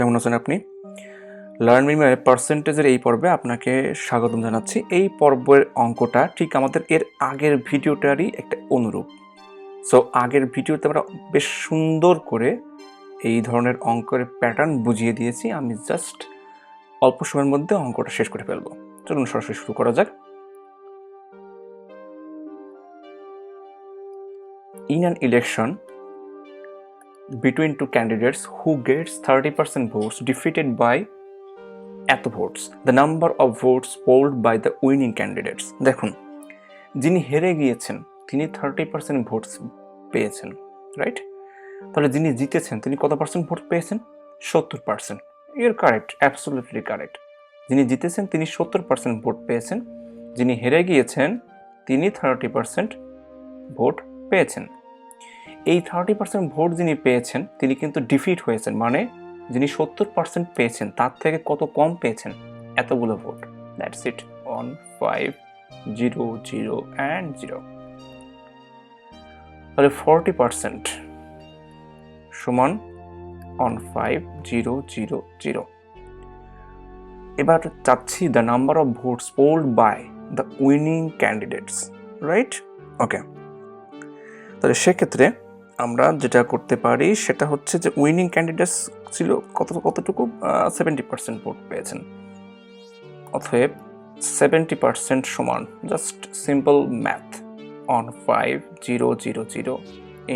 কেমন আছেন আপনি? লার্ন মিনিমামের পার্সেন্টেজের এই পর্বে আপনাকে স্বাগতম জানাচ্ছি। এই পর্বের অঙ্কটা ঠিক আমাদের এর আগের ভিডিওটারই একটা অনুরূপ। সো আগের ভিডিওতে আমরা বেশ সুন্দর করে এই ধরনের অঙ্কের প্যাটার্ন বুঝিয়ে দিয়েছি। আমি জাস্ট অল্প সময়ের মধ্যে অঙ্কটা শেষ করে ফেলবো। চলুন সরাসরি শুরু করা যাক। In an election between two candidates who gets 30% votes defeated by এত votes, the number of votes polled by the winning candidates. দেখুন, যিনি হেরে গিয়েছেন তিনি 30% ভোটস পেয়েছেন, রাইট? তাহলে যিনি জিতেছেন তিনি কত পার্সেন্ট ভোট পেয়েছেন? 70%। Your correct, absolutely correct. যিনি জিতেছেন তিনি 70% ভোট পেয়েছেন, যিনি হেরে গিয়েছেন তিনি 30% ভোট পেয়েছেন। এই 30% ভোট যিনি পেয়েছেন তিনি কিন্তু ডিফিট হয়েছেন, মানে যিনি 70% পেয়েছেন তার থেকে কত কম পেয়েছেন? এতগুলো ভোট। That's it, 1 5 0 0 and 0। তাহলে 40% সমান 1 5 0 0 0। এবার চাচ্ছি the number of votes polled by the winning candidates, right? Okay, তাহলে সেক্ষেত্রে আমরা যেটা করতে পারি সেটা হচ্ছে যে উইনিং ক্যান্ডিডেটস ছিল কতটুকু 70% ভোট পেয়েছেন। অতএব 70% সমান just simple math, 1 5 0 0 0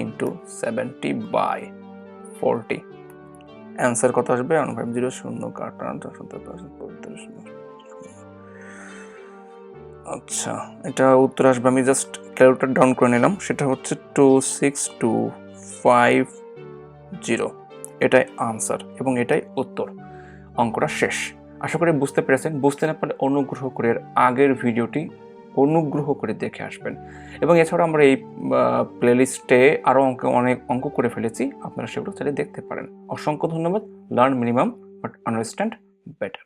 into 70 by 40। Answer কত আসবে? 1 5 0 0 কাটা 70%। আচ্ছা, এটা উত্তর আসবে, আমি জাস্ট ক্যালকুলেটর ডাউন করে নিলাম, সেটা হচ্ছে 26250। এটাই আনসার এবং এটাই উত্তর। অঙ্কটা শেষ। আশা করি বুঝতে পেরেছেন। বুঝতে না পারলে অনুগ্রহ করে আগের ভিডিওটি অনুগ্রহ করে দেখে আসবেন। এবং এছাড়া আমরা এই প্লেলিস্টে আরও অনেক অঙ্ক করে ফেলেছি, আপনারা সেগুলো চাইলে দেখতে পারেন। অসংখ্য ধন্যবাদ। Learn minimum but understand better.